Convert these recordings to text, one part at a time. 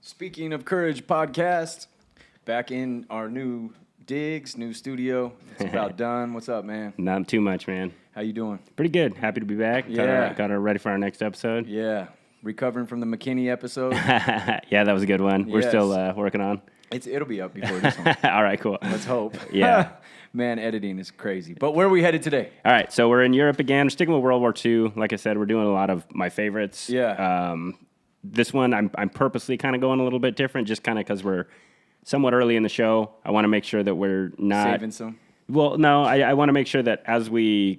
Speaking of Courage podcast, back in our new digs, new studio. It's about done. What's up, man? Not too much, man. How you doing? Pretty good. Happy to be back. Yeah. Got her ready for our next episode. Yeah. Recovering from the McKinney episode. Yeah, that was a good one. We're Yes. still working on. It'll be up before this one. All right, cool. Let's hope. Yeah. Man, editing is crazy. But where are we headed today? All right, so we're in Europe again. We're sticking with World War II. Like I said, we're doing a lot of my favorites. Yeah. This one, I'm purposely kind of going a little bit different, just kind of because we're somewhat early in the show. I want to make sure that we're not Saving some? Well, no, I want to make sure that as we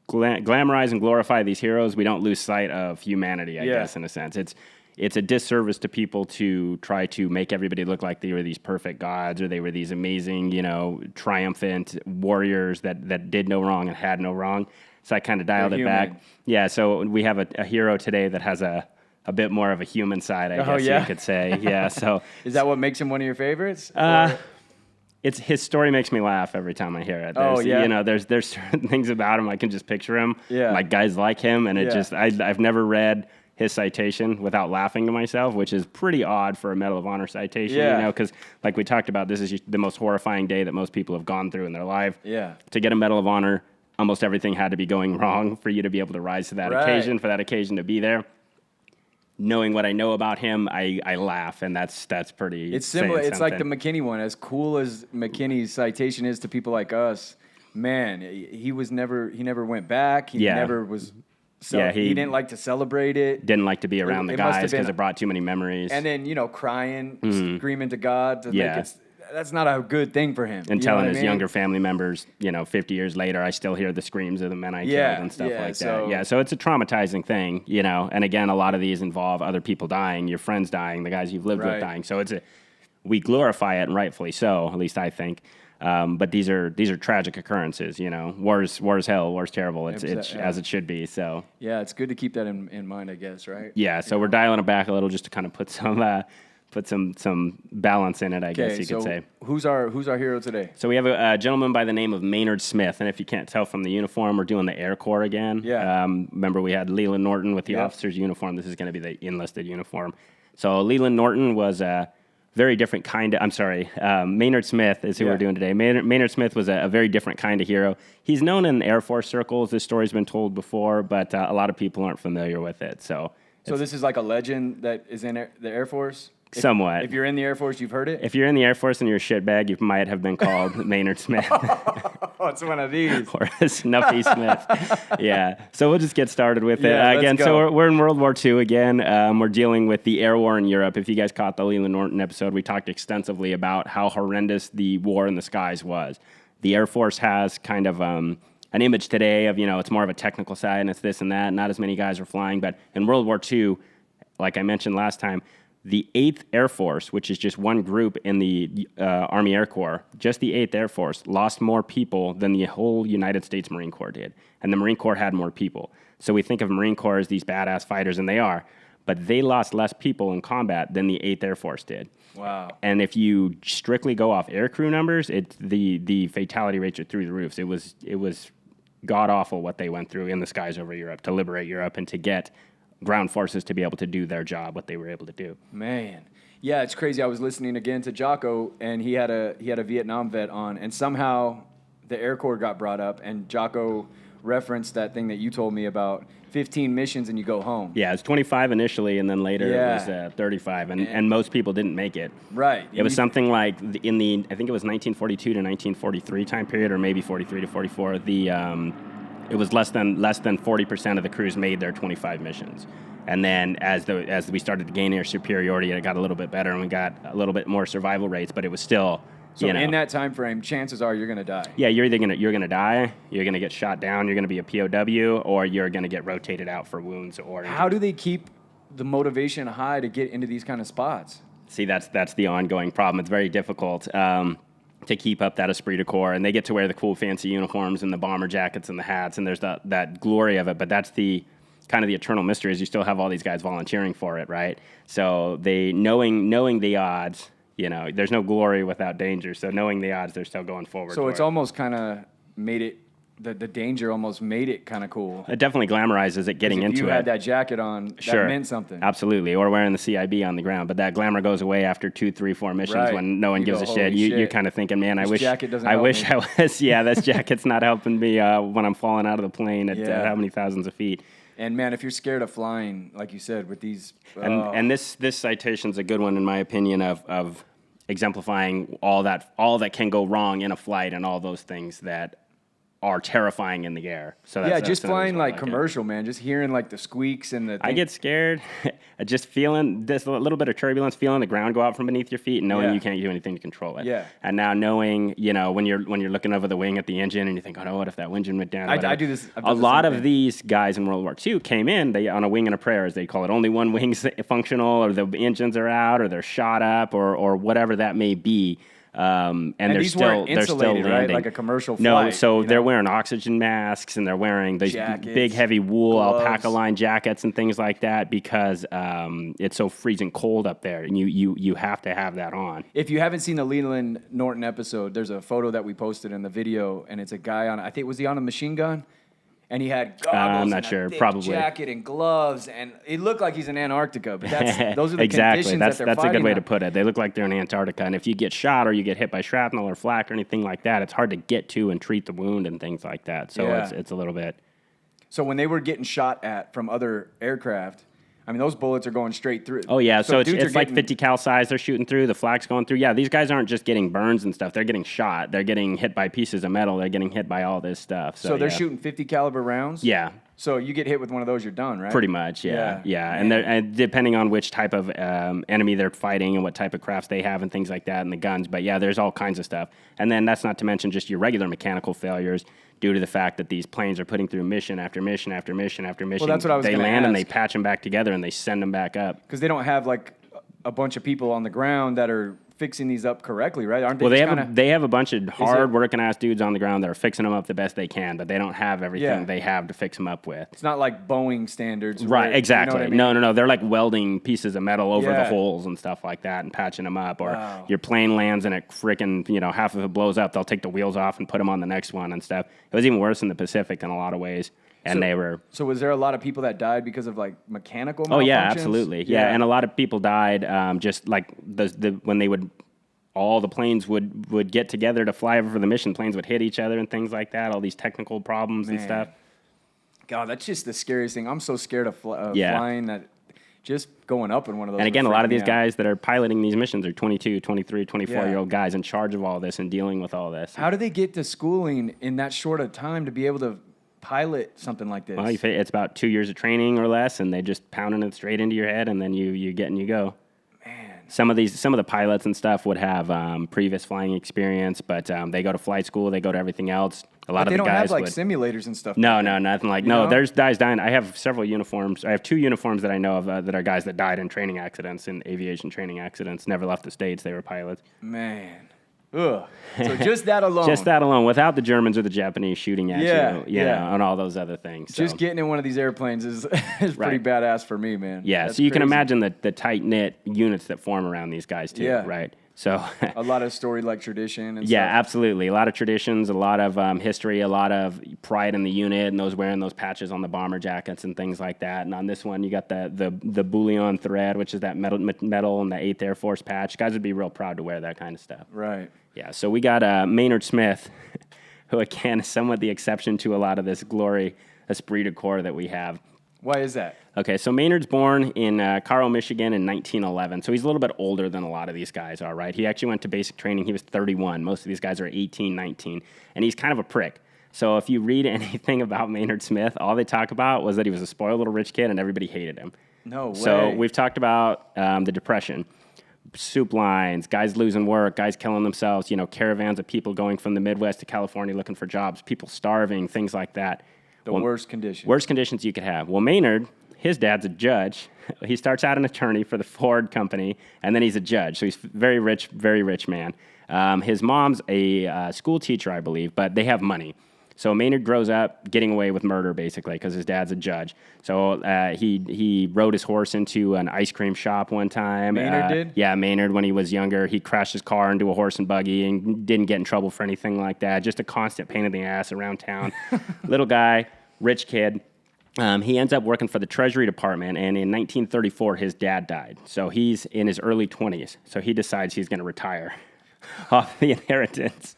glamorize and glorify these heroes, we don't lose sight of humanity, I guess, in a sense. It's a disservice to people to try to make everybody look like they were these perfect gods or they were these amazing, triumphant warriors that did no wrong and had no wrong. So I kind of dialed it back. Yeah, so we have a hero today that has a bit more of a human side, I guess you could say. Yeah, so... Is that what makes him one of your favorites? His story makes me laugh every time I hear it. There's certain things about him I can just picture him, like guys like him, and I've never read his citation without laughing to myself, which is pretty odd for a Medal of Honor citation, because like we talked about, this is the most horrifying day that most people have gone through in their life. Yeah. To get a Medal of Honor, almost everything had to be going wrong for you to be able to rise to that occasion, for that occasion to be there. Knowing what I know about him, I laugh, and that's pretty. It's similar. It's like the McKinney one. As cool as McKinney's citation is to people like us, man, he never went back. He never was. He didn't like to celebrate it. Didn't like to be around the guys because it brought too many memories. And then crying, screaming to God. That's not a good thing for him. And telling his younger family members, 50 years later, I still hear the screams of the men I killed and stuff like that. Yeah, so it's a traumatizing thing, And again, a lot of these involve other people dying, your friends dying, the guys you've lived with dying. So we glorify it, and rightfully so, at least I think. But these are tragic occurrences, War's hell, war's terrible. It's as it should be. So yeah, it's good to keep that in mind, I guess, right? Yeah. So we're dialing it back a little just to kind of put some balance in it, I guess you could say. Who's our hero today? So we have a gentleman by the name of Maynard Smith, and if you can't tell from the uniform, we're doing the Air Corps again. Yeah. Remember we had Leland Norton with the officer's uniform. This is going to be the enlisted uniform. So Leland Norton was a very different kind of. I'm sorry, Maynard Smith is who we're doing today. Maynard Smith was a very different kind of hero. He's known in Air Force circles. This story's been told before, but a lot of people aren't familiar with it. So this is like a legend that is in the Air Force? Somewhat. If you're in the Air Force, you've heard it? If you're in the Air Force and you're a shitbag, you might have been called Maynard Smith. Oh, it's one of these. Or a Snuffy Smith. Yeah. So we'll just get started with it. Again, so we're in World War II again. We're dealing with the air war in Europe. If you guys caught the Leland Norton episode, we talked extensively about how horrendous the war in the skies was. The Air Force has kind of an image today of, it's more of a technical side and it's this and that. Not as many guys are flying. But in World War II, like I mentioned last time, the 8th Air Force, which is just one group in the Army Air Corps, just the 8th Air Force lost more people than the whole United States Marine Corps did. And the Marine Corps had more people. So we think of Marine Corps as these badass fighters, and they are. But they lost less people in combat than the 8th Air Force did. Wow. And if you strictly go off aircrew numbers, the fatality rates are through the roofs. It was god-awful what they went through in the skies over Europe to liberate Europe and to get ground forces to be able to do their job, what they were able to do. Man. Yeah, it's crazy. I was listening again to Jocko, and he had a Vietnam vet on, and somehow the Air Corps got brought up, and Jocko referenced that thing that you told me about 15 missions and you go home. Yeah, it's 25 initially, and then later it was 35, and most people didn't make it. Right. It was something like I think it was 1942 to 1943 time period, or maybe 43 to 44, it was less than 40% of the crews made their 25 missions. And then as we started to gain air superiority, it got a little bit better, and we got a little bit more survival rates, but it was still... So in that time frame, chances are you're going to die. Yeah, you're going to die, you're going to get shot down, you're going to be a POW, or you're going to get rotated out for wounds or... How do they keep the motivation high to get into these kind of spots? See, that's the ongoing problem. It's very difficult. To keep up that esprit de corps, and they get to wear the cool fancy uniforms and the bomber jackets and the hats, and there's that glory of it, but that's the kind of the eternal mystery is you still have all these guys volunteering for it, right? So they knowing the odds, there's no glory without danger, so knowing the odds, they're still going forward. So it's almost kind of made it the danger almost made it kind of cool. It definitely glamorizes it getting into it. If you had that jacket on, that meant something. Absolutely. Or wearing the CIB on the ground. But that glamour goes away after 2, 3, 4 missions when no one gives a shit. You're kind of thinking, man, I wish I was, this jacket's not helping me when I'm falling out of the plane at how many thousands of feet. And man, if you're scared of flying, like you said, with these... And this citation's a good one, in my opinion, of exemplifying all that can go wrong in a flight and all those things that are terrifying in the air. So that's, just flying like commercial, man. Just hearing like the squeaks and the... I get scared. Just feeling this little bit of turbulence, feeling the ground go out from beneath your feet, and knowing you can't do anything to control it. Yeah. And now knowing, when you're looking over the wing at the engine, and you think, oh, what if that engine went down? I do this. A lot of these guys in World War II came in on a wing and a prayer, as they call it. Only one wing's functional, or the engines are out, or they're shot up, or whatever that may be. And they're still landing, right? Like a commercial flight. No, so they're wearing oxygen masks, and they're wearing these big, heavy wool alpaca line jackets and things like that, because it's so freezing cold up there, and you have to have that on. If you haven't seen the Leland Norton episode, there's a photo that we posted in the video, and it's a guy was he on a machine gun? And he had goggles I'm not and sure. a thick Probably jacket and gloves, and it looked like he's in Antarctica. But those are the exactly. conditions That's that they're a good way on. to put it. They look like they're in Antarctica, and if you get shot or you get hit by shrapnel or flak or anything like that, it's hard to get to and treat the wound and things like that. So it's a little bit. So when they were getting shot at from other aircraft, I mean, those bullets are going straight through. Oh, yeah. So it's like 50 cal size they're shooting through. The flak's going through. Yeah, these guys aren't just getting burns and stuff. They're getting shot. They're getting hit by pieces of metal. They're getting hit by all this stuff. So they're shooting 50 caliber rounds? Yeah. So you get hit with one of those, you're done, right? Pretty much, yeah. And depending on which type of enemy they're fighting and what type of crafts they have and things like that and the guns. But, yeah, there's all kinds of stuff. And then that's not to mention just your regular mechanical failures due to the fact that these planes are putting through mission after mission after mission after mission. Well, that's what I was They land ask. and they patch them back together and they send them back up. Because they don't have, like, a bunch of people on the ground that are fixing these up correctly, right? Aren't they they have a bunch of hard-working ass dudes on the ground that are fixing them up the best they can, but they don't have everything they have to fix them up with. It's not like Boeing standards. Right, exactly. You know what I mean? No. They're like welding pieces of metal over the holes and stuff like that and patching them up. Or your plane lands and it freaking, half of it blows up. They'll take the wheels off and put them on the next one and stuff. It was even worse in the Pacific in a lot of ways. And So was there a lot of people that died because of like mechanical malfunctions? Oh yeah, absolutely. Yeah, and a lot of people died just like when they would. All the planes would get together to fly over for the mission. Planes would hit each other and things like that. All these technical problems and stuff. God, that's just the scariest thing. I'm so scared of flying that just going up in one of those. And again, a lot of these guys that are piloting these missions are 22, 23, 24-year-old guys in charge of all this and dealing with all this. How do they get to schooling in that short of time to be able to pilot something like this? Well, it's about 2 years of training or less, and they just pounding it straight into your head, and then you get and you go. Some of the pilots and stuff would have previous flying experience, but they go to flight school, they go to everything else. A lot of the guys they don't have like simulators and stuff. No, nothing like There's guys dying. I have several uniforms. I have 2 uniforms that I know of that are guys that died in training accidents, in aviation training accidents. Never left the States. They were pilots. Man. Ugh. So just that alone. Just that alone, without the Germans or the Japanese shooting at you, and all those other things. Just getting in one of these airplanes is pretty badass for me, man. Yeah, That's so you crazy. can imagine the tight-knit units that form around these guys too, right? So a lot of story like tradition and stuff. Yeah, absolutely. A lot of traditions, a lot of history, a lot of pride in the unit, and those wearing those patches on the bomber jackets and things like that. And on this one, you got the bullion thread, which is that metal and the 8th Air Force patch. Guys would be real proud to wear that kind of stuff. Right. Yeah, so we got Maynard Smith, who again is somewhat the exception to a lot of this glory esprit de corps that we have. Why is that? Okay, so Maynard's born in Cairo, Michigan in 1911, so he's a little bit older than a lot of these guys are, right? He actually went to basic training. He was 31. Most of these guys are 18, 19, and he's kind of a prick. So if you read anything about Maynard Smith, all they talk about was that he was a spoiled little rich kid and everybody hated him. No way. So we've talked about the Depression, soup lines, guys losing work, guys killing themselves, caravans of people going from the Midwest to California looking for jobs, people starving, things like that. Worst conditions. Worst conditions you could have. Well, Maynard, his dad's a judge. He starts out an attorney for the Ford company, and then he's a judge. So he's very rich man. His mom's a school teacher, I believe, but they have money. So Maynard grows up getting away with murder, basically, because his dad's a judge. So he rode his horse into an ice cream shop one time. Maynard did? Yeah, Maynard, when he was younger, he crashed his car into a horse and buggy and didn't get in trouble for anything like that. Just a constant pain in the ass around town. Little guy, rich kid. He ends up working for the Treasury Department, and in 1934, his dad died. So he's in his early 20s. So he decides he's going to retire off the inheritance.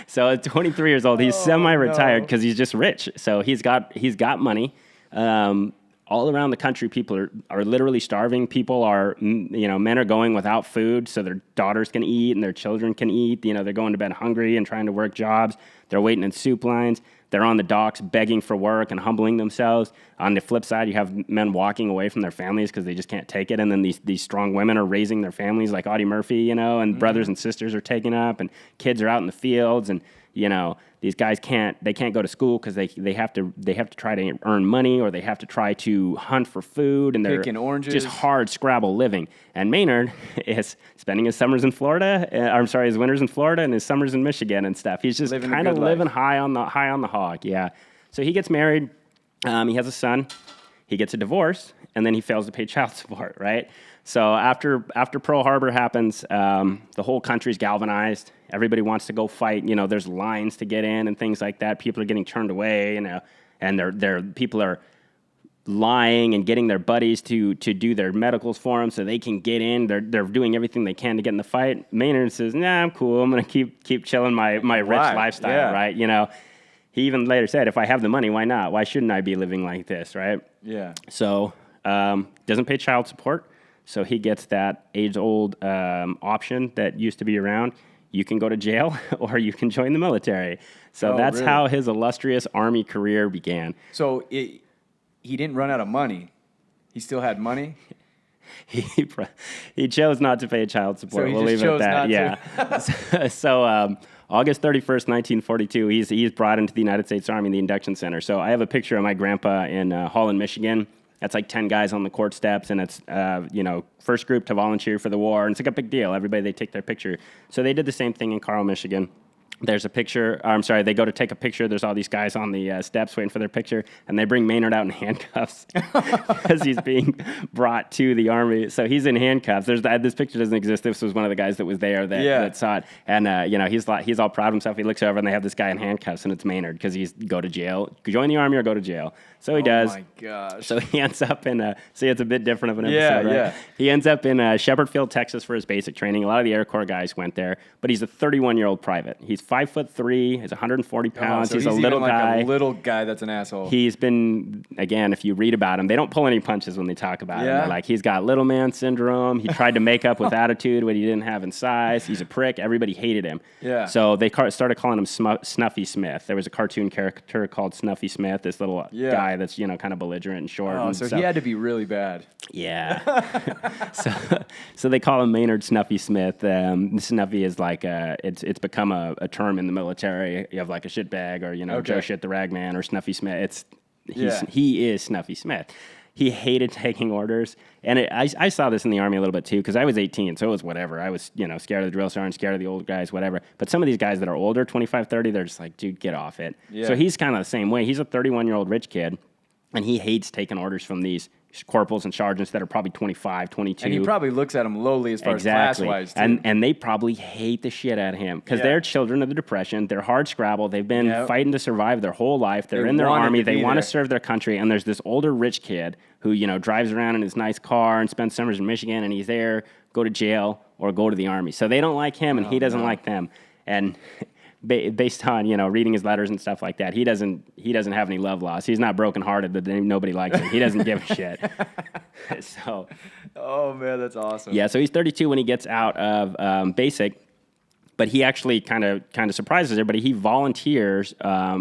So at 23 years old, he's semi-retired because he's just rich. So he's got money. All around the country, people are literally starving. People are, men are going without food so their daughters can eat and their children can eat. They're going to bed hungry and trying to work jobs. They're waiting in soup lines. They're on the docks begging for work and humbling themselves. On the flip side, you have men walking away from their families because they just can't take it. And then these strong women are raising their families like Audie Murphy, and brothers and sisters are taking up, and kids are out in the fields, and these guys can't go to school because they have to try to earn money, or they have to try to hunt for food, and they're picking oranges. Just hard scrabble living. And Maynard is spending his summers in Florida. His winters in Florida and his summers in Michigan and stuff. He's just kind of living high on the hog. Yeah. So he gets married. He has a son. He gets a divorce, and then he fails to pay child support. Right. So after Pearl Harbor happens, the whole country's galvanized. Everybody wants to go fight. There's lines to get in and things like that. People are getting turned away, and people are lying and getting their buddies to do their medicals for them so they can get in. They're doing everything they can to get in the fight. Maynard says, "Nah, I'm cool. I'm gonna keep chilling my rich lifestyle." Right? He even later said, "If I have the money, why not? Why shouldn't I be living like this?" Right? Yeah. So doesn't pay child support. So he gets that age-old option that used to be around. You can go to jail or you can join the military. So that's really how his illustrious Army career began. So he didn't run out of money. He still had money? He chose not to pay child support. So we'll leave it at that. Yeah. So August 31st, 1942, he's brought into the United States Army in the induction center. So I have a picture of my grandpa in Holland, Michigan. That's like 10 guys on the court steps, and it's, first group to volunteer for the war. And it's like a big deal. Everybody, they take their picture. So they did the same thing in Carl, Michigan. There's a picture. They go to take a picture. There's all these guys on the steps waiting for their picture, and they bring Maynard out in handcuffs because he's being brought to the Army. So he's in handcuffs. This picture doesn't exist. This was one of the guys that was there that saw it. And, he's all proud of himself. He looks over, and they have this guy in handcuffs, and it's Maynard because he's go to jail. Join the Army or go to jail. So he does. Oh, my gosh. So he ends up in it's a bit different of an episode, right? Yeah. He ends up in Shepherd Field, Texas for his basic training. A lot of the Air Corps guys went there, but he's a 31-year-old private. He's 5'3", he's 140 pounds. So he's a little guy. A little guy that's an asshole. He's been, again, if you read about him, they don't pull any punches when they talk about him. They're like, he's got little man syndrome. He tried to make up with attitude what he didn't have in size. He's a prick. Everybody hated him. Yeah. So they started calling him Snuffy Smith. There was a cartoon character called Snuffy Smith, this little guy that's, kind of belligerent and short. Oh, so he had to be really bad. Yeah. so they call him Maynard Snuffy Smith. Snuffy is like it's become a term in the military. You have like a shitbag or Joe Shit the Ragman or Snuffy Smith. He is Snuffy Smith. He hated taking orders, and I saw this in the Army a little bit too because I was 18, so it was whatever. I was scared of the drill sergeant, scared of the old guys, whatever. But some of these guys that are older, 25, 30, they're just like, dude, get off it. Yeah. So he's kind of the same way. He's a 31-year-old rich kid. And he hates taking orders from these corporals and sergeants that are probably 25, 22. And he probably looks at them lowly as far as class-wise, too. And they probably hate the shit out of him because they're children of the Depression. They're hard scrabble. They've been fighting to survive their whole life. They're in their Army. They want to serve their country. And there's this older rich kid who, drives around in his nice car and spends summers in Michigan, and he's there, go to jail or go to the Army. So they don't like him, and he doesn't like them. And based on reading his letters and stuff like that, he doesn't have any love lost. He's not brokenhearted that nobody likes him. He doesn't give a shit. So, oh man, that's awesome. Yeah, so he's 32 when he gets out of basic, but he actually kind of surprises everybody. He volunteers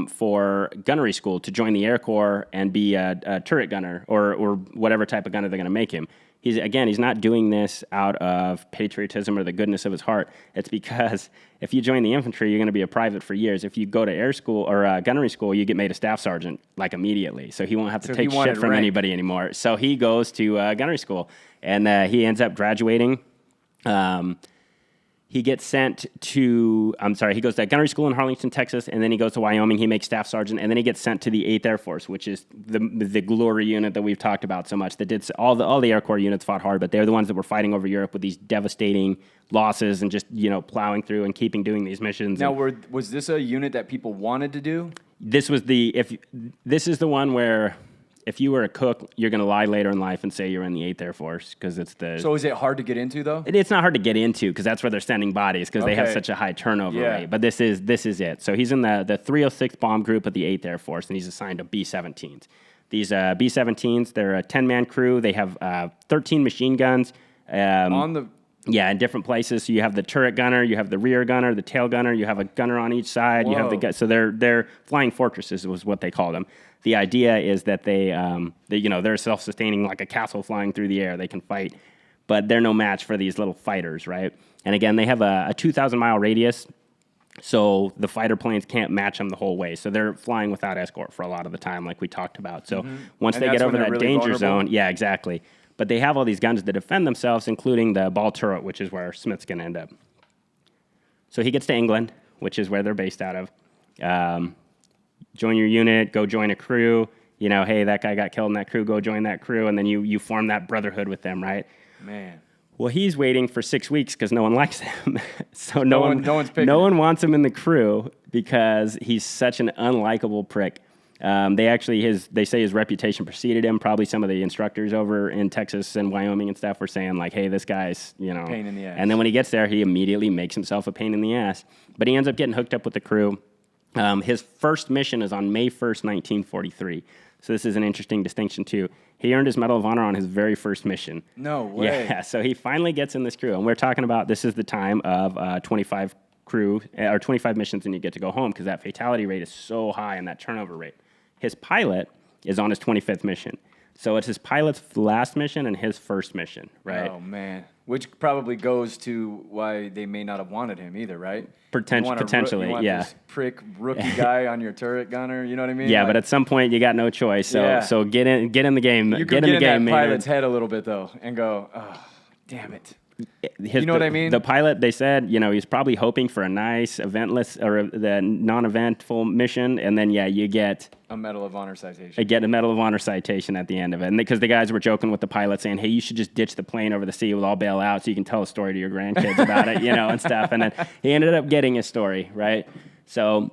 for gunnery school to join the Air Corps and be a turret gunner or whatever type of gunner they're going to make him. He's not doing this out of patriotism or the goodness of his heart. It's because if you join the infantry, you're going to be a private for years. If you go to air school or gunnery school, you get made a staff sergeant like immediately. So he won't have to take shit from anybody anymore. So he goes to gunnery school, and he ends up graduating. he gets sent to, he goes to gunnery school in Harlingen, Texas, and then he goes to Wyoming. He makes staff sergeant, and then he gets sent to the 8th Air Force, which is the glory unit that we've talked about so much. That did all the Air Corps units fought hard, but they're the ones that were fighting over Europe with these devastating losses and just plowing through and doing these missions. Now, was this a unit that people wanted to do? This is the one where, if you were a cook, you're going to lie later in life and say you're in the 8th Air Force because it's the... So is it hard to get into, though? It's not hard to get into because that's where they're sending bodies because they have such a high turnover rate. But this is it. So he's in the 306th Bomb Group of the 8th Air Force, and he's assigned to B-17s. These B-17s, they're a 10-man crew. They have 13 machine guns. Yeah, in different places. So you have the turret gunner, you have the rear gunner, the tail gunner, you have a gunner on each side. Whoa. You have so they're flying fortresses was what they call them. The idea is that they're self-sustaining, like a castle flying through the air. They can fight, but they're no match for these little fighters, right? And again, they have a 2,000-mile radius, so the fighter planes can't match them the whole way. So they're flying without escort for a lot of the time, like we talked about. So once they get over that really danger zone, yeah, exactly. But they have all these guns to defend themselves, including the ball turret, which is where Smith's going to end up. So he gets to England, which is where they're based out of. Join your unit, go join a crew. Hey, that guy got killed in that crew, go join that crew, and then you form that brotherhood with them, right? Man. Well, he's waiting for 6 weeks because no one likes him. So no one wants him in the crew because he's such an unlikable prick. They say his reputation preceded him. Probably some of the instructors over in Texas and Wyoming and stuff were saying like, hey, this guy's, pain in the ass. And then when he gets there, he immediately makes himself a pain in the ass. But he ends up getting hooked up with the crew. His first mission is on May 1st, 1943. So this is an interesting distinction too. He earned his Medal of Honor on his very first mission. No way. Yeah, so he finally gets in this crew. And we're talking about this is the time of 25 crew or 25 missions and you get to go home because that fatality rate is so high and that turnover rate. His pilot is on his 25th mission. So it's his pilot's last mission and his first mission, right? Oh, man. Which probably goes to why they may not have wanted him either, right? Potentially, you want yeah. This prick rookie guy on your turret gunner, you know what I mean? Yeah, but at some point you got no choice. So get in the game. You can get in that pilot's head a little bit though, and go, oh, damn it. You know what I mean? The pilot, they said, he's probably hoping for a nice eventless or the non-eventful mission, and then you get a Medal of Honor citation. Get a Medal of Honor citation at the end of it, and because the guys were joking with the pilot, saying, "Hey, you should just ditch the plane over the sea. We'll all bail out, so you can tell a story to your grandkids about it, and stuff." And then he ended up getting a story, right? So.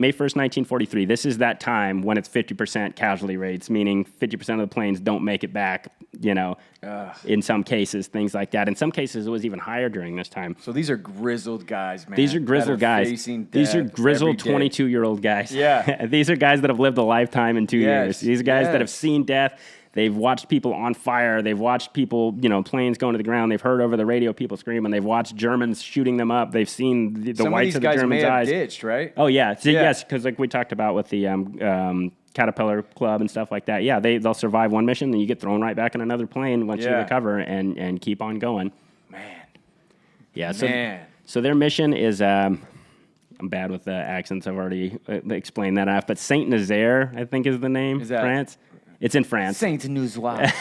May 1st, 1943, this is that time when it's 50% casualty rates, meaning 50% of the planes don't make it back, in some cases, things like that. In some cases, it was even higher during this time. So these are grizzled guys, man. These are grizzled guys. These are grizzled 22-year-old guys. Yeah. These are guys that have lived a lifetime in 2 years. These are guys that have seen death. They've watched people on fire. They've watched people, planes going to the ground. They've heard over the radio people screaming. They've watched Germans shooting them up. They've seen the whites of the Germans' eyes. Some of these guys may have ditched, right? Oh, yeah. So, yes, because like we talked about with the Caterpillar Club and stuff like that. Yeah, they'll survive one mission, then you get thrown right back in another plane once you recover and keep on going. Man. Yeah, so their mission is... I'm bad with the accents. I've already explained that off. But Saint Nazaire, I think, is the name. Is that France? It's in France. Saint Nazaire.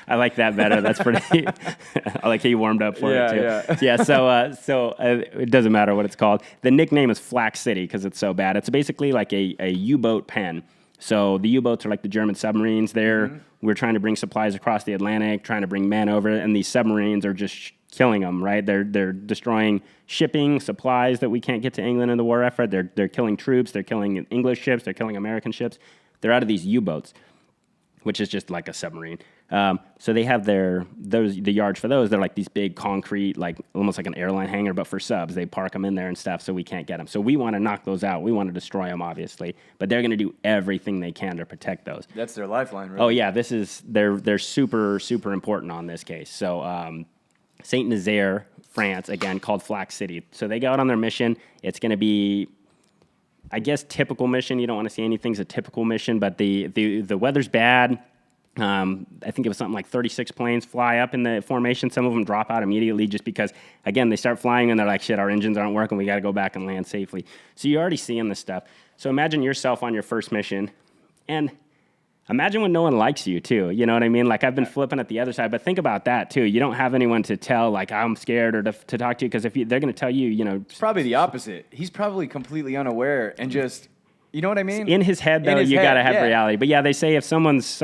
I like that better. That's pretty. I like how you warmed up for it too. Yeah. So it doesn't matter what it's called. The nickname is Flak City because it's so bad. It's basically like a U-boat pen. So the U-boats are like the German submarines. We're trying to bring supplies across the Atlantic, trying to bring men over, and these submarines are just killing them. Right? They're destroying shipping, supplies that we can't get to England in the war effort. They're killing troops. They're killing English ships. They're killing American ships. They're out of these U-boats, which is just like a submarine. So they have the yards for those. They're like these big concrete, like almost like an airline hangar, but for subs. They park them in there and stuff, so we can't get them. So we want to knock those out. We want to destroy them, obviously, but they're going to do everything they can to protect those. That's their lifeline, really. Oh yeah, they're super super important on this case. So Saint Nazaire, France, again called Flak City. So they go out on their mission. It's going to be, I guess, typical mission. You don't want to see anything's a typical mission, but the weather's bad. I think it was something like 36 planes fly up in the formation. Some of them drop out immediately just because, again, they start flying and they're like, shit, our engines aren't working. We got to go back and land safely. So you're already seeing this stuff. So imagine yourself on your first mission. And Imagine when no one likes you too. You know what I mean? Like I've been flipping at the other side, but think about that too. You don't have anyone to tell like I'm scared or to talk to, because if they're going to tell you, it's probably the opposite. He's probably completely unaware and just, you know what I mean? In his head though, you got to have reality. But yeah, they say if someone's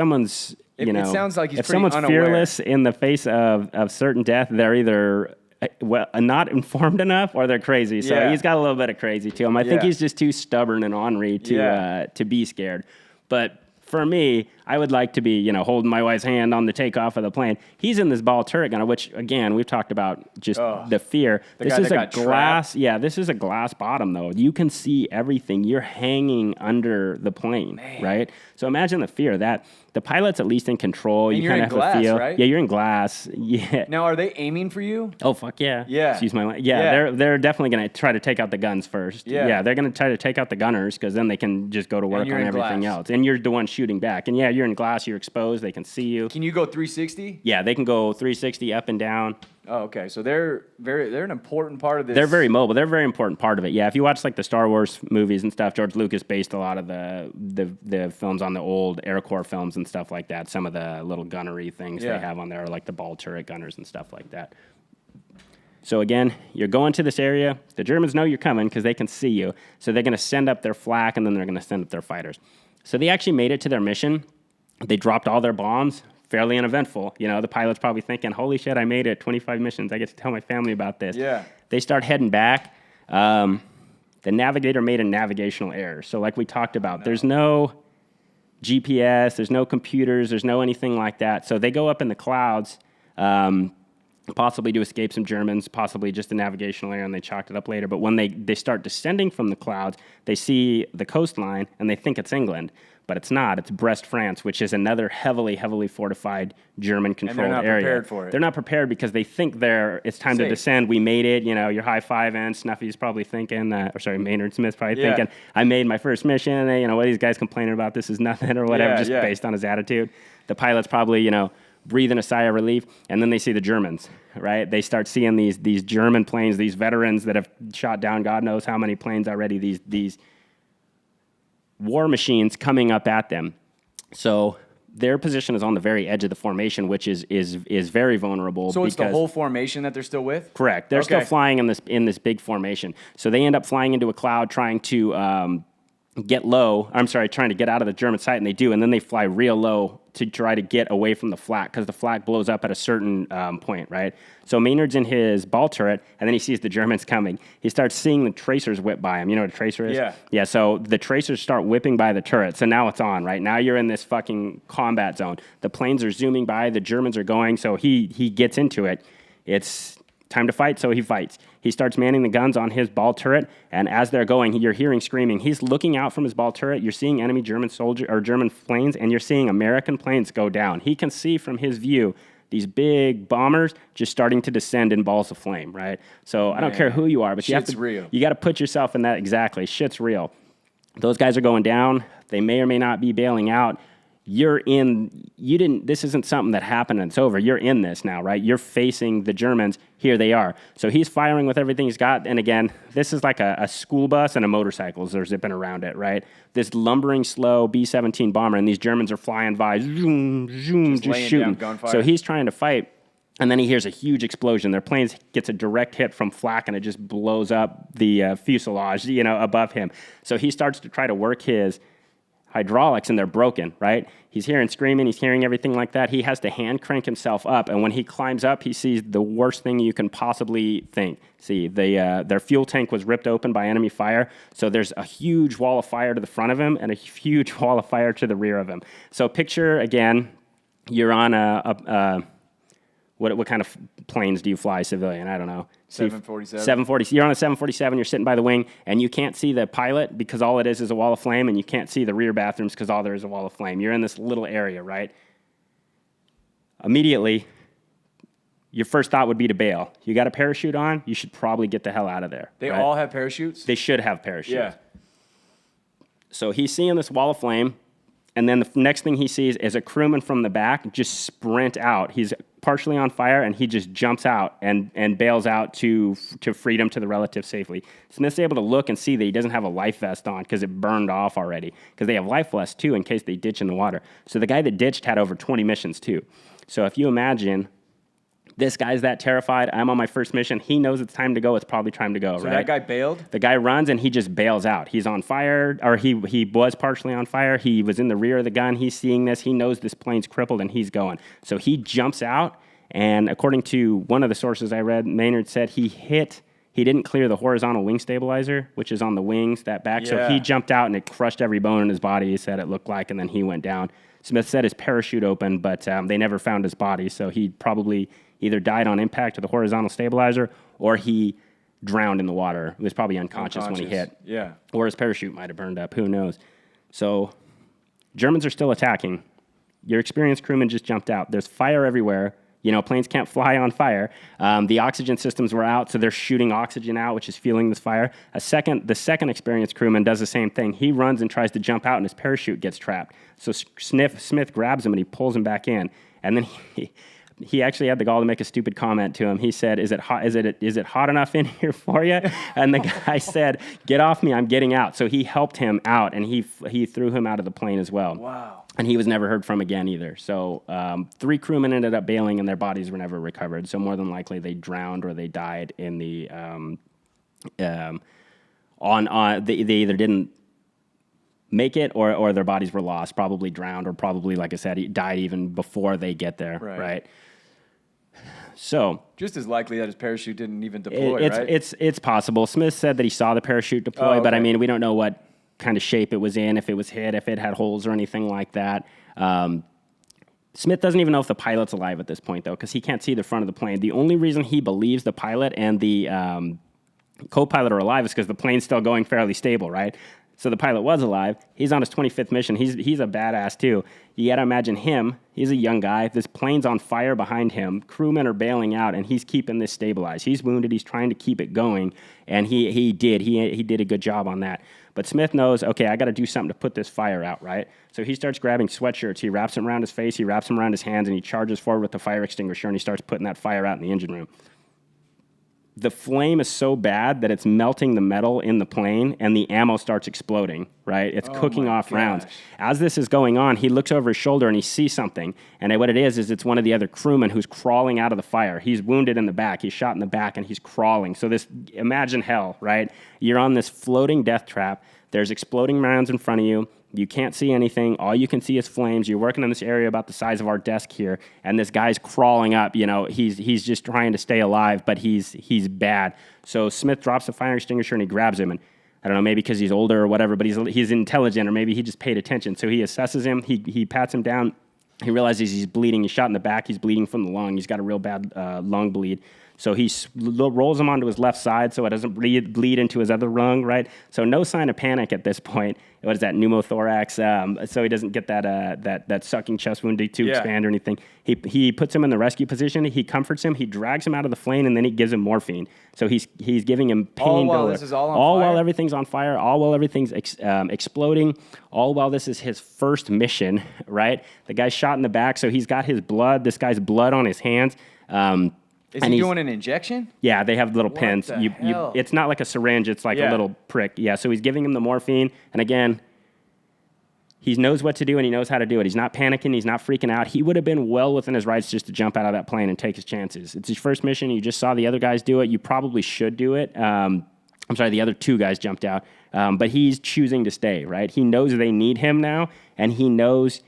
it sounds like he's if someone's unaware. Fearless in the face of certain death, they're either not informed enough or they're crazy. So he's got a little bit of crazy to him. I think he's just too stubborn and ornery to be scared. But for me, I would like to be, holding my wife's hand on the takeoff of the plane. He's in this ball turret gunner, which again we've talked about just the fear. This is a glass. Yeah, this is a glass bottom though. You can see everything. You're hanging under the plane, right? So imagine the fear that the pilot's at least in control. And you kind of have glass, a feel. Right? Yeah, you're in glass. Yeah. Now, are they aiming for you? Oh fuck yeah. Yeah. Excuse my language. Yeah, they're definitely gonna try to take out the guns first. Yeah, they're gonna try to take out the gunners because then they can just go to work on everything else. And you're the one shooting back. And yeah, you're in glass. You're exposed. They can see you. Can you go 360? Yeah, they can go 360 up and down. Oh, okay. So they're an important part of this. They're very mobile. They're a very important part of it. Yeah, if you watch like the Star Wars movies and stuff, George Lucas based a lot of the films on the old Air Corps films and stuff like that. Some of the little gunnery things they have on there are like the ball turret gunners and stuff like that. So again, you're going to this area. The Germans know you're coming because they can see you. So they're going to send up their flak and then they're going to send up their fighters. So they actually made it to their mission. They dropped all their bombs. Fairly uneventful. The pilot's probably thinking, holy shit, I made it. 25 missions. I get to tell my family about this. Yeah. They start heading back. The navigator made a navigational error. So like we talked about, there's no GPS, there's no computers, there's no anything like that. So they go up in the clouds, possibly to escape some Germans, possibly just a navigational error, and they chalked it up later. But when they start descending from the clouds, they see the coastline, and they think it's England. But it's not. It's Brest, France, which is another heavily, heavily fortified German-controlled area. And they're not prepared for it. They're not prepared because they think it's time to descend. We made it. You're high-fiving. Snuffy's probably thinking, Maynard Smith's probably thinking, I made my first mission. What are these guys complaining about? This is nothing or whatever, based on his attitude. The pilot's probably, breathing a sigh of relief, and then they see the Germans, right? They start seeing these German planes, these veterans that have shot down God knows how many planes already, these war machines coming up at them. So their position is on the very edge of the formation, which is very vulnerable. So it's the whole formation that they're still with? Correct. They're still flying in this big formation. So they end up flying into a cloud trying to get low. Trying to get out of the German sight, and they do. And then they fly real low to try to get away from the flak because the flak blows up at a certain point, right? So Maynard's in his ball turret, and then he sees the Germans coming. He starts seeing the tracers whip by him. You know what a tracer is? Yeah. Yeah, so the tracers start whipping by the turret. So now it's on, right? Now you're in this fucking combat zone. The planes are zooming by. The Germans are going, so he gets into it. It's time to fight, so he fights. He starts manning the guns on his ball turret, and as they're going, you're hearing screaming. He's looking out from his ball turret. You're seeing enemy German planes, and you're seeing American planes go down. He can see from his view these big bombers just starting to descend in balls of flame, right? So I don't care who you are, but you got to put yourself in that. Exactly. Shit's real. Those guys are going down. They may or may not be bailing out. This isn't something that happened and it's over. You're in this now, right? You're facing the Germans. Here they are. So he's firing with everything he's got. And again, this is like a school bus and a motorcycle as they're zipping around it, right? This lumbering, slow B-17 bomber, and these Germans are flying by, zoom, zoom, just shooting. So he's trying to fight, and then he hears a huge explosion. Their plane gets a direct hit from flak, and it just blows up the fuselage, above him. So he starts to try to work his hydraulics, and they're broken, right? He's hearing screaming, he's hearing everything like that. He has to hand crank himself up, and when he climbs up, he sees the worst thing you can possibly think. See, their fuel tank was ripped open by enemy fire, so there's a huge wall of fire to the front of him and a huge wall of fire to the rear of him. So picture, again, you're on what kind of planes do you fly civilian? I don't know. 747. 747. You're on a 747. You're sitting by the wing, and you can't see the pilot because all it is a wall of flame, and you can't see the rear bathrooms because all there is a wall of flame. You're in this little area, right? Immediately, your first thought would be to bail. You got a parachute on, you should probably get the hell out of there. They all have parachutes? They should have parachutes. Yeah. So he's seeing this wall of flame. And then the next thing he sees is a crewman from the back just sprint out. He's partially on fire, and he just jumps out and bails out to freedom to the relative safely. Smith's able to look and see that he doesn't have a life vest on because it burned off already, because they have life vests too in case they ditch in the water. So the guy that ditched had over 20 missions too. So if you imagine, this guy's that terrified. I'm on my first mission. He knows it's time to go. It's probably time to go, so right? So that guy bailed? The guy runs, and he just bails out. He's on fire, or he was partially on fire. He was in the rear of the gun. He's seeing this. He knows this plane's crippled, and he's going. So he jumps out, and according to one of the sources I read, Maynard said he didn't clear the horizontal wing stabilizer, which is on the wings, that back. Yeah. So he jumped out, and it crushed every bone in his body, he said it looked like, and then he went down. Smith said his parachute opened, but they never found his body, so he probably either died on impact to the horizontal stabilizer, or he drowned in the water. He was probably unconscious when he hit. Yeah. Or his parachute might have burned up. Who knows? So Germans are still attacking. Your experienced crewman just jumped out. There's fire everywhere. Planes can't fly on fire. The oxygen systems were out, so they're shooting oxygen out, which is fueling this fire. The second experienced crewman does the same thing. He runs and tries to jump out, and his parachute gets trapped. So Smith grabs him, and he pulls him back in. And then he actually had the gall to make a stupid comment to him. He said, "Is it hot? Is it hot enough in here for you?" And the guy said, "Get off me! I'm getting out." So he helped him out, and he threw him out of the plane as well. Wow. And he was never heard from again either. So 3 crewmen ended up bailing, and their bodies were never recovered. So more than likely, they drowned or they died in the they either didn't make it or their bodies were lost, probably drowned, or probably, like I said, he died even before they get there, right? So just as likely that his parachute didn't even deploy, right? It's possible. Smith said that he saw the parachute deploy, but I mean, we don't know what kind of shape it was in, if it was hit, if it had holes or anything like that. Smith doesn't even know if the pilot's alive at this point, though, because he can't see the front of the plane. The only reason he believes the pilot and the co-pilot are alive is because the plane's still going fairly stable, right? So the pilot was alive. He's on his 25th mission. He's a badass, too. You got to imagine him. He's a young guy. This plane's on fire behind him. Crewmen are bailing out, and he's keeping this stabilized. He's wounded. He's trying to keep it going, and he did a good job on that. But Smith knows, okay, I got to do something to put this fire out, right? So he starts grabbing sweatshirts. He wraps them around his face. He wraps them around his hands, and he charges forward with the fire extinguisher, and he starts putting that fire out in the engine room. The flame is so bad that it's melting the metal in the plane, and the ammo starts exploding, right? It's cooking off rounds. As this is going on, he looks over his shoulder and he sees something. And what it is it's one of the other crewmen who's crawling out of the fire. He's wounded in the back. He's shot in the back, and he's crawling. So imagine hell, right? You're on this floating death trap. There's exploding rounds in front of you. You can't see anything. All you can see is flames. You're working in this area about the size of our desk here, and this guy's crawling up. He's just trying to stay alive, but he's bad. So Smith drops the fire extinguisher, and he grabs him. And I don't know, maybe because he's older or whatever, but he's intelligent, or maybe he just paid attention. So he assesses him. He pats him down. He realizes he's bleeding. He's shot in the back. He's bleeding from the lung. He's got a real bad lung bleed. So he rolls him onto his left side so it doesn't bleed into his other lung, right? So no sign of panic at this point. What is that, pneumothorax? So he doesn't get that sucking chest wound to expand or anything. He puts him in the rescue position. He comforts him. He drags him out of the plane, and then he gives him morphine. So he's giving him pain. All while this is all on fire? While everything's on fire. All while everything's exploding. All while this is his first mission, right? The guy's shot in the back, so he's got this guy's blood on his hands. Is he doing an injection? Yeah, they have little pins. It's not like a syringe. It's like a little prick. Yeah, so he's giving him the morphine. And again, he knows what to do, and he knows how to do it. He's not panicking. He's not freaking out. He would have been well within his rights just to jump out of that plane and take his chances. It's his first mission. You just saw the other guys do it. You probably should do it. The other 2 guys jumped out. But he's choosing to stay, right? He knows they need him now, and he knows...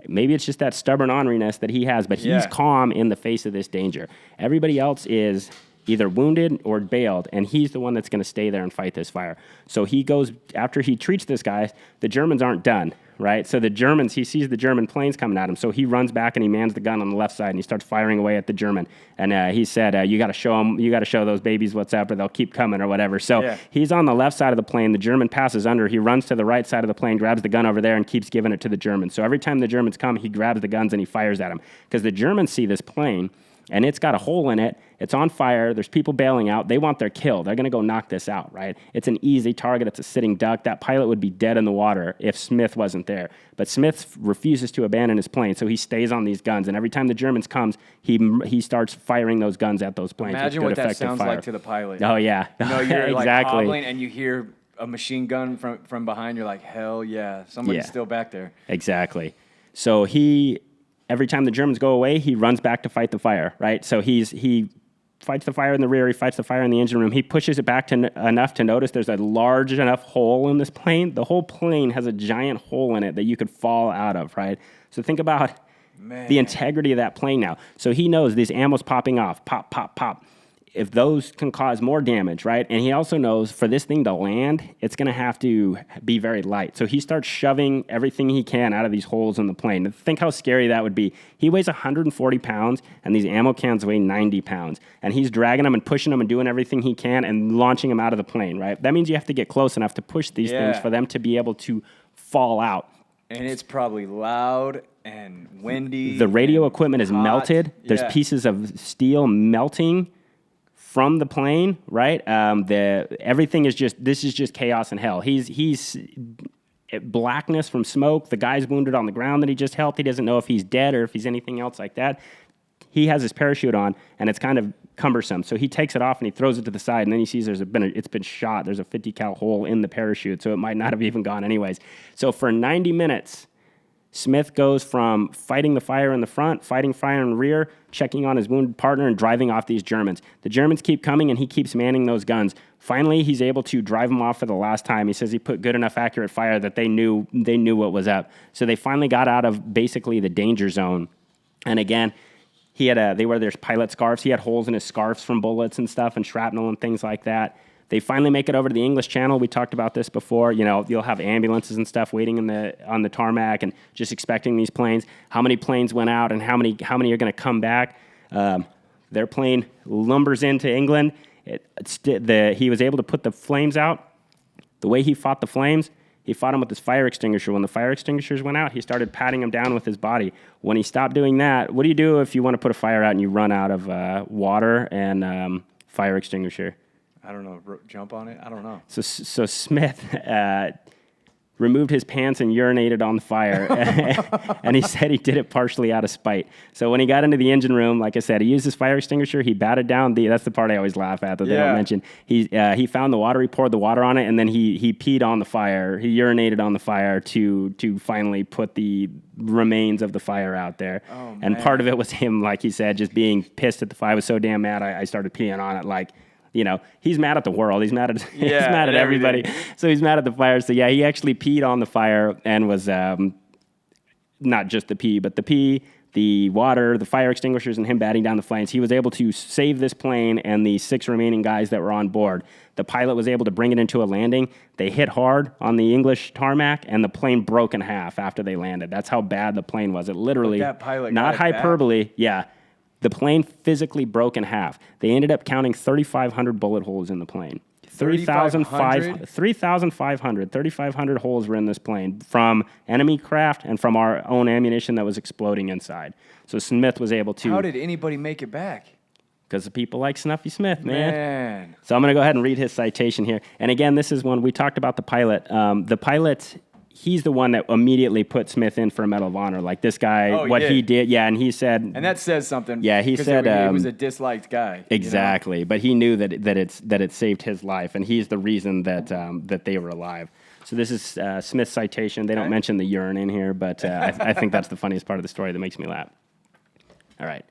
Maybe it's just that stubborn orneriness that he has, but he's calm in the face of this danger. Everybody else is either wounded or bailed, and he's the one that's going to stay there and fight this fire. So he goes, after he treats this guy, the Germans aren't done, right? So he sees the German planes coming at him, so he runs back and he mans the gun on the left side, and he starts firing away at the German. And he said, you got to show those babies what's up, or they'll keep coming or whatever. So he's on the left side of the plane. The German passes under. He runs to the right side of the plane, grabs the gun over there, and keeps giving it to the Germans. So every time the Germans come, he grabs the guns and he fires at them. Because the Germans see this plane, and it's got a hole in it. It's on fire. There's people bailing out. They want their kill. They're going to go knock this out, right? It's an easy target. It's a sitting duck. That pilot would be dead in the water if Smith wasn't there. But Smith refuses to abandon his plane, so he stays on these guns. And every time the Germans comes, he starts firing those guns at those planes. Imagine what that sounds like to the pilot. Oh, yeah. You're exactly. like hobbling and you hear a machine gun from behind. You're like, hell yeah, somebody's still back there. Exactly. So every time the Germans go away, he runs back to fight the fire, right? So he fights the fire in the rear, he fights the fire in the engine room. He pushes it back enough to notice there's a large enough hole in this plane. The whole plane has a giant hole in it that you could fall out of, right? So think about the integrity of that plane now. So he knows these ammo's popping off, pop, pop, pop. If those can cause more damage, right? And he also knows for this thing to land, it's going to have to be very light. So he starts shoving everything he can out of these holes in the plane. Think how scary that would be. He weighs 140 pounds, and these ammo cans weigh 90 pounds. And he's dragging them and pushing them and doing everything he can and launching them out of the plane, right? That means you have to get close enough to push these things for them to be able to fall out. And it's probably loud and windy. The radio equipment is melted. There's pieces of steel melting from the plane, right? Everything is this is just chaos and hell. He's blackness from smoke. The guy's wounded on the ground that he just helped. He doesn't know if he's dead or if he's anything else like that. He has his parachute on, and it's kind of cumbersome. So he takes it off and he throws it to the side, and then he sees it's been shot. There's a 50 cal hole in the parachute, so it might not have even gone anyways. So for 90 minutes, Smith goes from fighting the fire in the front, fighting fire in the rear, checking on his wounded partner, and driving off these Germans. The Germans keep coming, and he keeps manning those guns. Finally, he's able to drive them off for the last time. He says he put good enough accurate fire that they knew what was up. So they finally got out of basically the danger zone. And again, they wear their pilot scarves. He had holes in his scarves from bullets and stuff and shrapnel and things like that. They finally make it over to the English Channel. We talked about this before. You'll have ambulances and stuff waiting on the tarmac and just expecting these planes. How many planes went out and how many are going to come back? Their plane lumbers into England. He was able to put the flames out. The way he fought the flames, he fought them with his fire extinguisher. When the fire extinguishers went out, he started patting them down with his body. When he stopped doing that, what do you do if you want to put a fire out and you run out of water and fire extinguisher? I don't know. Jump on it? I don't know. So Smith removed his pants and urinated on the fire. And he said he did it partially out of spite. So when he got into the engine room, like I said, he used his fire extinguisher. He batted down that's the part I always laugh at that they don't mention. He found the water. He poured the water on it, and then he peed on the fire. He urinated on the fire to finally put the remains of the fire out there. Oh, and part of it was him, like he said, just being pissed at the fire. I was so damn mad, I started peeing on it. Like, he's mad at the world. He's mad at he's mad at everybody. So he's mad at the fire. So he actually peed on the fire and was not just the pee, but the pee, the water, the fire extinguishers, and him batting down the flames. He was able to save this plane and the 6 remaining guys that were on board. The pilot was able to bring it into a landing. They hit hard on the English tarmac, and the plane broke in half after they landed. That's how bad the plane was. It literally, but that pilot not got it hyperbole, back. yeah. The plane physically broke in half. They ended up counting 3,500 bullet holes in the plane. 3,500 holes were in this plane from enemy craft and from our own ammunition that was exploding inside. So Smith was able to... How did anybody make it back? Because of people like Snuffy Smith, man. So I'm going to go ahead and read his citation here. And again, this is one, we talked about the pilot. The pilot... He's the one that immediately put Smith in for a Medal of Honor. Like this guy, he did, and he said... And that says something. Yeah, he said... He was a disliked guy. Exactly, but he knew that it saved his life, and he's the reason that they were alive. So this is Smith's citation. They don't mention the urine in here, but I think that's the funniest part of the story that makes me laugh. All right.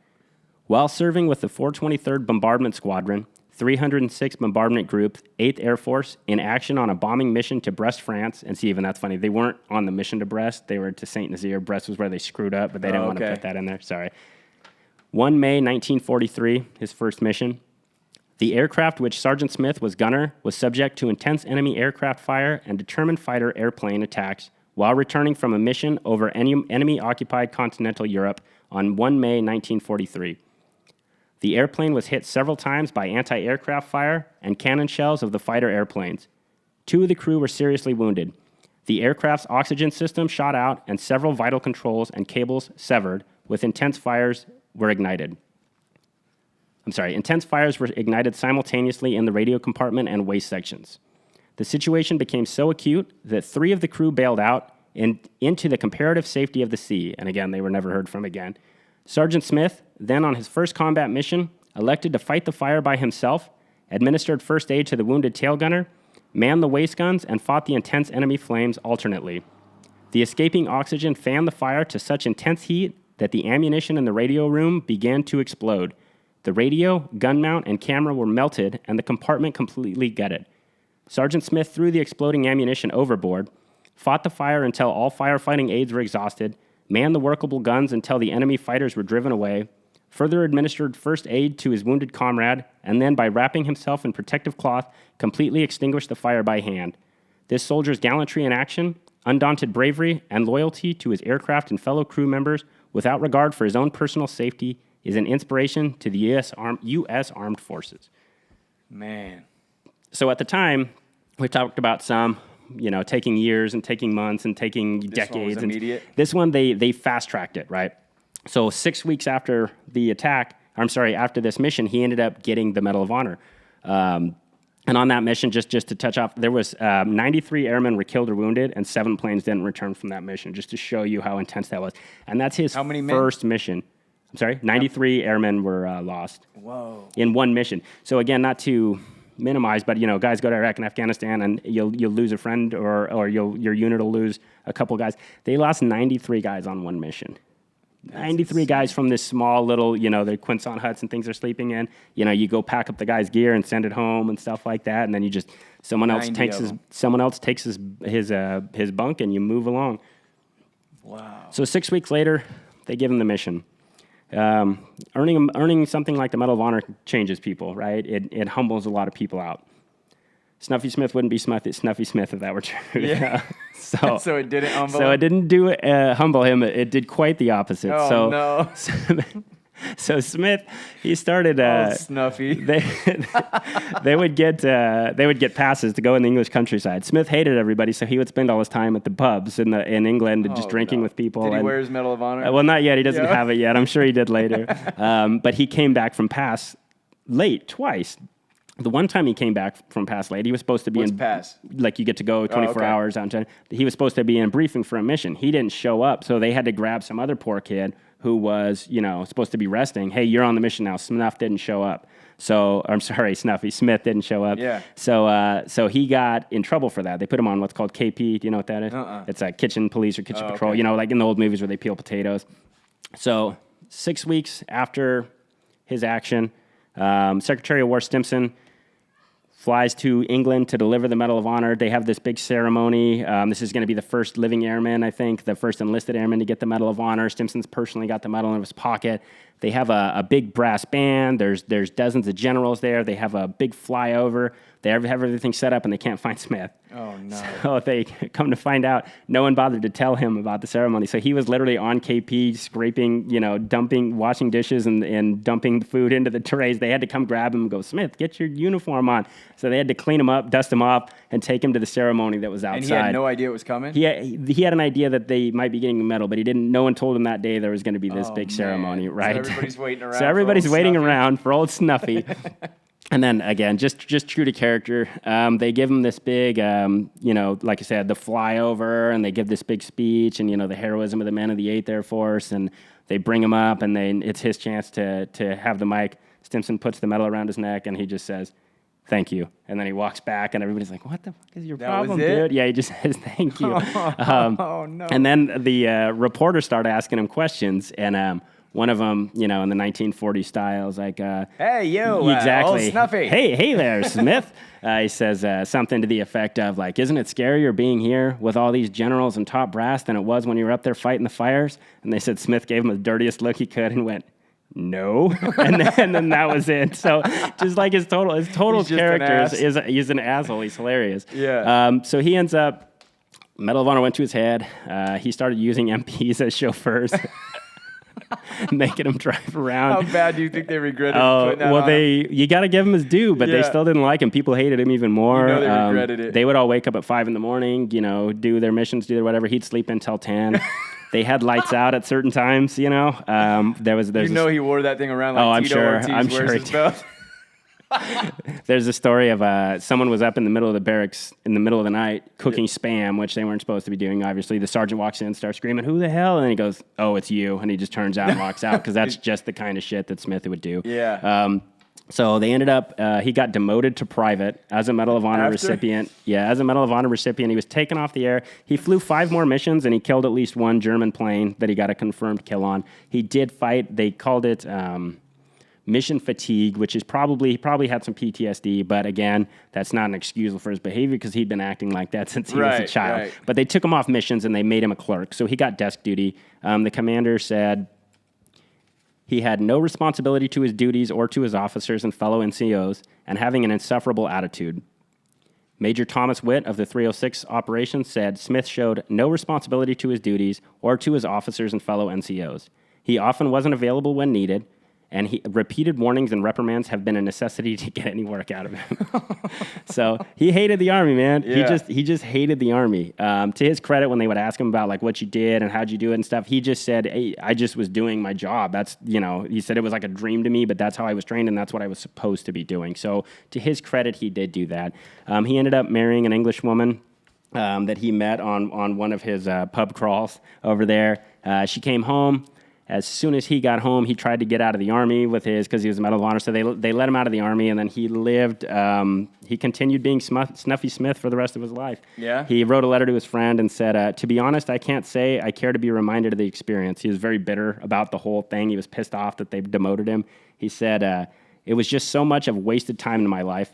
While serving with the 423rd Bombardment Squadron, 306 Bombardment Group, 8th Air Force, in action on a bombing mission to Brest, France. And see, even that's funny. They weren't on the mission to Brest. They were to St. Nazaire. Brest was where they screwed up, but they didn't want to put that in there. Sorry. 1 May 1943, his first mission. The aircraft which Sergeant Smith was gunner was subject to intense enemy aircraft fire and determined fighter airplane attacks while returning from a mission over enemy-occupied continental Europe on 1 May 1943. The airplane was hit several times by anti-aircraft fire and cannon shells of the fighter airplanes. 2 of the crew were seriously wounded. The aircraft's oxygen system shot out and several vital controls and cables severed, with intense fires were ignited. Intense fires were ignited simultaneously in the radio compartment and waist sections. The situation became so acute that 3 of the crew bailed out into the comparative safety of the sea, and again, they were never heard from again. Sergeant Smith, then on his first combat mission, elected to fight the fire by himself, administered first aid to the wounded tail gunner, manned the waist guns, and fought the intense enemy flames alternately. The escaping oxygen fanned the fire to such intense heat that the ammunition in the radio room began to explode. The radio, gun mount, and camera were melted, and the compartment completely gutted. Sergeant Smith threw the exploding ammunition overboard, fought the fire until all firefighting aids were exhausted, manned the workable guns until the enemy fighters were driven away, further administered first aid to his wounded comrade, and then by wrapping himself in protective cloth, completely extinguished the fire by hand. This soldier's gallantry in action, undaunted bravery, and loyalty to his aircraft and fellow crew members without regard for his own personal safety is an inspiration to the U.S. Armed Forces. Man. So at the time, we talked about some, taking years and taking months and taking decades. One was immediate? This one, they fast-tracked it, right? So 6 weeks after the after this mission, he ended up getting the Medal of Honor. And on that mission, just to touch off, there was 93 airmen were killed or wounded, and 7 planes didn't return from that mission, just to show you how intense that was. And that's his first mission. 93 airmen were lost. Whoa. In one mission. So again, not to minimize, but guys go to Iraq and Afghanistan, and you'll lose a friend, or your unit will lose a couple guys. They lost 93 guys on one mission. That's 93 insane. Guys from this small little, the Quinson huts and things they're sleeping in. You go pack up the guy's gear and send it home and stuff like that, and then someone else takes his bunk, and you move along. Wow. So 6 weeks later, they give him the mission. Earning something like the Medal of Honor changes people, right? It humbles a lot of people out. Snuffy Smith wouldn't be Snuffy Smith if that were true. Yeah. So it didn't humble him? So it didn't humble him. It did quite the opposite. Oh, no. So Smith, he started. Snuffy. They would get passes to go in the English countryside. Smith hated everybody, so he would spend all his time at the pubs in England and just drinking with people. Did he wear his Medal of Honor? Well, not yet. He doesn't have it yet. I'm sure he did later. But he came back from pass late twice. The one time he came back from pass late, he was supposed to be pass? Like you get to go 24 hours out. He was supposed to be in briefing for a mission. He didn't show up, so they had to grab some other poor kid who was, supposed to be resting. Hey, you're on the mission now. Smith didn't show up. Smith didn't show up. Yeah. So he got in trouble for that. They put him on what's called KP. Do you know what that is? It's a kitchen police or kitchen patrol. Okay. Like in the old movies where they peel potatoes. So 6 weeks after his action, Secretary of War Stimson flies to England to deliver the Medal of Honor. They have this big ceremony. This is going to be the first living airman, I think, the first enlisted airman to get the Medal of Honor. Stimson's personally got the medal in his pocket. They have a big brass band. There's dozens of generals there. They have a big flyover. They have everything set up, and they can't find Smith. Oh, no. So they come to find out, no one bothered to tell him about the ceremony. So he was literally on KP, scraping, dumping, washing dishes and dumping the food into the trays. They had to come grab him and go, Smith, get your uniform on. So they had to clean him up, dust him off, and take him to the ceremony that was outside. And he had no idea it was coming? He had an idea that they might be getting a medal, but he didn't. No one told him that day there was going to be this big ceremony, right? So everybody's waiting around. So everybody's waiting around for old Snuffy. And then again, just true to character, they give him this big, like I said, the flyover, and they give this big speech, and the heroism of the men of the 8th Air Force, and they bring him up, and it's his chance to have the mic. Stimson puts the medal around his neck, and he just says, "Thank you," and then he walks back, and everybody's like, "What the fuck is your problem, dude?" Yeah, he just says, "Thank you." Oh no! And then the reporters start asking him questions, and one of them, in the 1940s style, is like, "Hey, you, exactly, old Snuffy. Hey there, Smith." He says something to the effect of, like, "Isn't it scarier being here with all these generals and top brass than it was when you were up there fighting the fires?" And they said Smith gave him the dirtiest look he could and went, "No," and then that was it. So just like his total character he's an asshole. He's hilarious. Yeah. So he ends up, Medal of Honor went to his head. He started using MPs as chauffeurs. Making him drive around. How bad do you think they regretted putting that on him? You got to give him his due, but they still didn't like him. People hated him even more. They regretted it. They would all wake up at 5 a.m, do their missions, do their whatever. He'd sleep until 10. They had lights out at certain times, you know. He wore that thing around like I'm Tito sure. Ortiz I'm wears sure his belt. There's a story of someone was up in the middle of the barracks in the middle of the night cooking spam, which they weren't supposed to be doing, obviously. The sergeant walks in, starts screaming, "Who the hell?" And then he goes, "Oh, it's you." And he just turns out and walks out because that's just the kind of shit that Smith would do. Yeah. So they ended up, he got demoted to private as a Medal of Honor recipient. Yeah, as a Medal of Honor recipient. He was taken off the air. He flew 5 more missions, and he killed at least one German plane that he got a confirmed kill on. He did fight. They called it mission fatigue, which is he probably had some PTSD, but again, that's not an excuse for his behavior because he'd been acting like that since he was a child. Right. But they took him off missions, and they made him a clerk. So he got desk duty. The commander said he had no responsibility to his duties or to his officers and fellow NCOs, and having an insufferable attitude. Major Thomas Witt of the 306 operation said Smith showed no responsibility to his duties or to his officers and fellow NCOs. He often wasn't available when needed, and repeated warnings and reprimands have been a necessity to get any work out of him. So he hated the Army, man. Yeah. He just hated the Army. To his credit, when they would ask him about like what you did and how'd you do it and stuff, he just said, "Hey, I just was doing my job." That's, he said it was like a dream to me, but that's how I was trained and that's what I was supposed to be doing. So to his credit, he did do that. He ended up marrying an English woman that he met on one of his pub crawls over there. She came home. As soon as he got home, he tried to get out of the Army because he was a Medal of Honor. So they let him out of the Army, and then he lived. He continued being Snuffy Smith for the rest of his life. Yeah. He wrote a letter to his friend and said, "To be honest, I can't say I care to be reminded of the experience." He was very bitter about the whole thing. He was pissed off that they demoted him. He said, "It was just so much of wasted time in my life.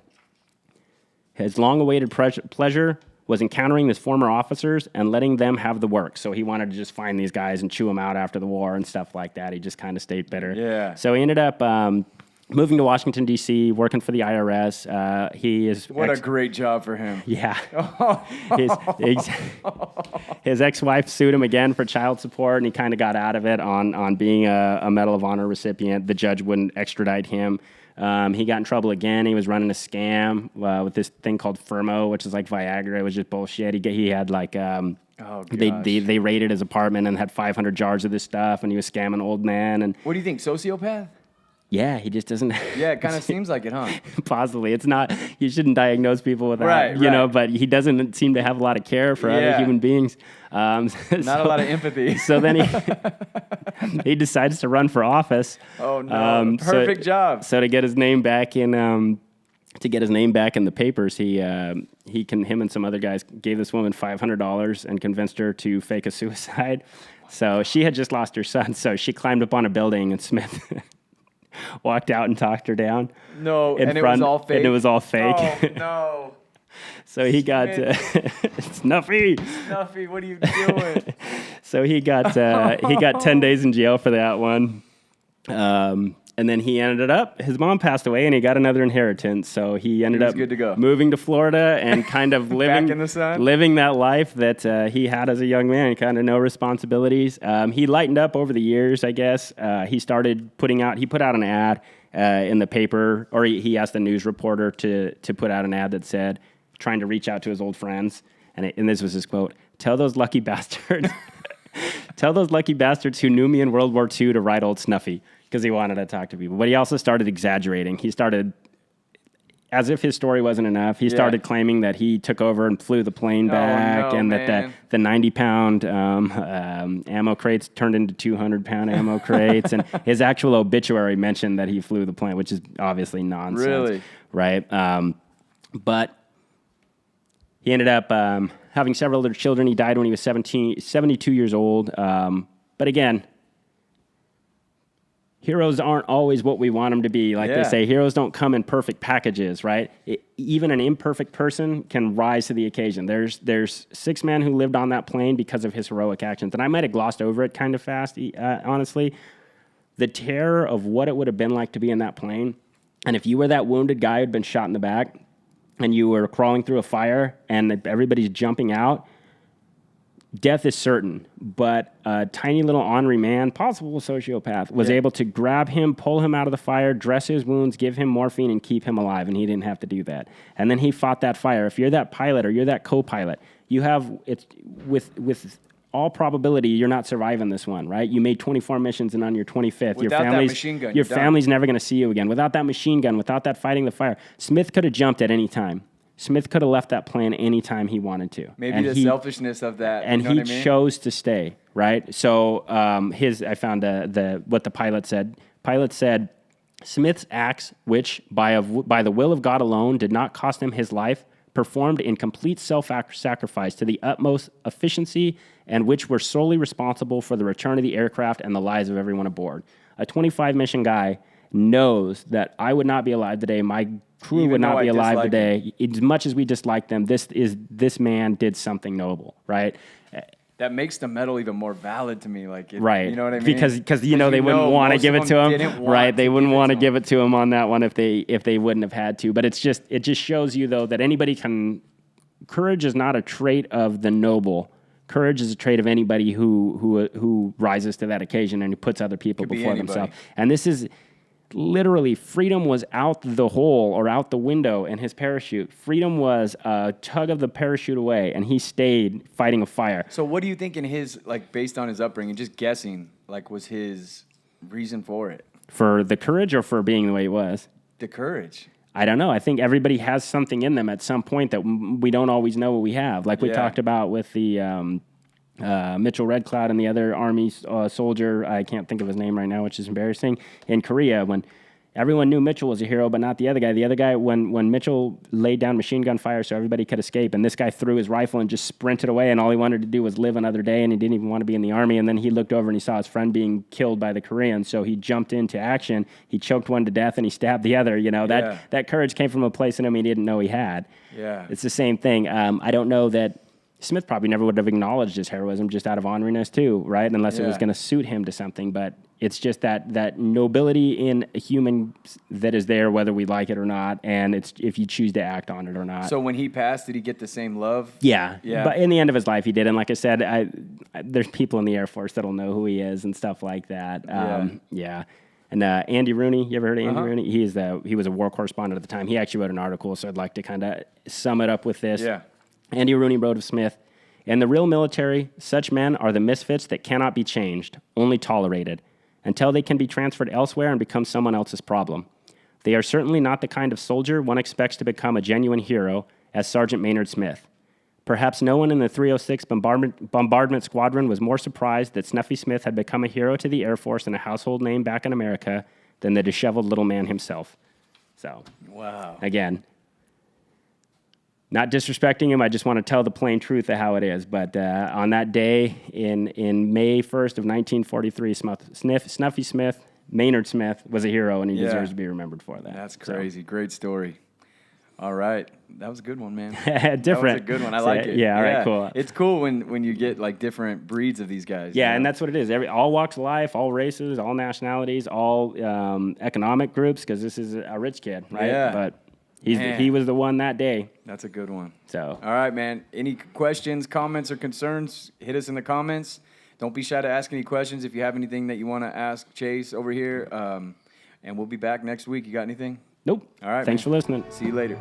His long-awaited pleasure was encountering his former officers and letting them have the work." So he wanted to just find these guys and chew them out after the war and stuff like that. He just kind of stayed bitter. Yeah. So he ended up moving to Washington, D.C., working for the IRS. What a great job for him. Yeah. His ex-wife sued him again for child support, and he kind of got out of it on being a Medal of Honor recipient. The judge wouldn't extradite him. He got in trouble again. He was running a scam with this thing called Firmo, which is like Viagra. It was just bullshit. He had like they raided his apartment and had 500 jars of this stuff, and he was scamming old man. And what do you think? Sociopath? Yeah, he just doesn't. Yeah, it kind of seems like it, huh? Possibly. It's not. You shouldn't diagnose people with that, you know. But he doesn't seem to have a lot of care for other human beings. Not a lot of empathy. So then he decides to run for office. Oh no! Perfect job. So to get his name back in the papers, him and some other guys gave this woman $500 and convinced her to fake a suicide. So she had just lost her son. So she climbed up on a building, and Smith walked out and talked her down. No, and it was all fake? And it was all fake. Oh, no. So he got... Snuffy! Snuffy, what are you doing? So he got 10 days in jail for that one. And then he ended up, his mom passed away, and he got another inheritance. So he ended up good to go. Moving to Florida and kind of living back in the sun? Living that life that he had as a young man, kind of no responsibilities. He lightened up over the years, I guess. He put out an ad in the paper, or he asked the news reporter to put out an ad that said, trying to reach out to his old friends. And this was his quote: "Tell those lucky bastards, tell those lucky bastards who knew me in World War II to write old Snuffy." Because he wanted to talk to people. But he also started exaggerating. He started, as if his story wasn't enough, he started claiming that he took over and flew the plane back, that the 90-pound ammo crates turned into 200-pound ammo crates. And his actual obituary mentioned that he flew the plane, which is obviously nonsense. Really? Right? But he ended up having several other children. He died when he was 72 years old. But again, heroes aren't always what we want them to be. Like they say, heroes don't come in perfect packages, right? Even an imperfect person can rise to the occasion. There's 6 men who lived on that plane because of his heroic actions. And I might have glossed over it kind of fast, honestly. The terror of what it would have been like to be in that plane. And if you were that wounded guy who'd been shot in the back and you were crawling through a fire and everybody's jumping out, death is certain, but a tiny little ornery man, possible sociopath, was able to grab him, pull him out of the fire, dress his wounds, give him morphine, and keep him alive, and he didn't have to do that. And then he fought that fire. If you're that pilot or you're that co-pilot, you have, it's with all probability, you're not surviving this one, right? You made 24 missions, and on your 25th, Without that machine gun, your family's never going to see you again. Without that machine gun, without that fighting the fire, Smith could have jumped at any time. Smith could have left that plane anytime he wanted to. Maybe the selfishness of that. And he chose to stay, right? So I found what the pilot said. Pilot said, Smith's acts, which by the will of God alone did not cost him his life, performed in complete self-sacrifice to the utmost efficiency, and which were solely responsible for the return of the aircraft and the lives of everyone aboard. A 25-mission guy knows that I would not be alive today. My crew would not be alive today. As much as we dislike them, this man did something noble, right? That makes the medal even more valid to me. Right. You know what I mean? Because they wouldn't want to give it to him. Right. They wouldn't want to give it to him on that one if they wouldn't have had to. But it just shows you, though, that anybody can. Courage is not a trait of the noble. Courage is a trait of anybody who rises to that occasion and who puts other people before themselves. And this is literally, freedom was out the hole or out the window in his parachute. Freedom was a tug of the parachute away, and he stayed fighting a fire. So what do you think in his, based on his upbringing, just guessing, was his reason for it? For the courage or for being the way he was? The courage. I don't know. I think everybody has something in them at some point that we don't always know what we have. Like we talked about with the Mitchell Red Cloud and the other Army soldier, I can't think of his name right now, which is embarrassing, in Korea, when everyone knew Mitchell was a hero, but not the other guy. The other guy, when Mitchell laid down machine gun fire so everybody could escape, and this guy threw his rifle and just sprinted away, and all he wanted to do was live another day, and he didn't even want to be in the Army, and then he looked over and he saw his friend being killed by the Koreans, so he jumped into action. He choked one to death, and he stabbed the other. That courage came from a place in him he didn't know he had. Yeah. It's the same thing. I don't know that Smith probably never would have acknowledged his heroism just out of honoriness too, right? Unless it was going to suit him to something. But it's just that nobility in a human that is there, whether we like it or not, and it's if you choose to act on it or not. So when he passed, did he get the same love? Yeah. But in the end of his life, he did. And like I said, there's people in the Air Force that'll know who he is and stuff like that. Yeah. And Andy Rooney, you ever heard of Andy Rooney? He was a war correspondent at the time. He actually wrote an article, so I'd like to kind of sum it up with this. Yeah. Andy Rooney wrote of Smith, "In the real military, such men are the misfits that cannot be changed, only tolerated, until they can be transferred elsewhere and become someone else's problem. They are certainly not the kind of soldier one expects to become a genuine hero, as Sergeant Maynard Smith. Perhaps no one in the 306 bombardment squadron was more surprised that Snuffy Smith had become a hero to the Air Force and a household name back in America than the disheveled little man himself." So, wow. Again, not disrespecting him, I just want to tell the plain truth of how it is. But on that day, in May 1st of 1943, Snuffy Smith, Maynard Smith, was a hero, and he deserves to be remembered for that. That's crazy. So. Great story. All right. That was a good one, man. Different. That was a good one. I like it. Yeah, all right, cool. It's cool when you get different breeds of these guys. Yeah, and that's what it is. All walks of life, all races, all nationalities, all economic groups, because this is a rich kid, right? Yeah. But he was the one that day. That's a good one. So. All right, man. Any questions, comments, or concerns, hit us in the comments. Don't be shy to ask any questions if you have anything that you want to ask Chase over here. And we'll be back next week. You got anything? Nope. All right. Thanks for listening. See you later.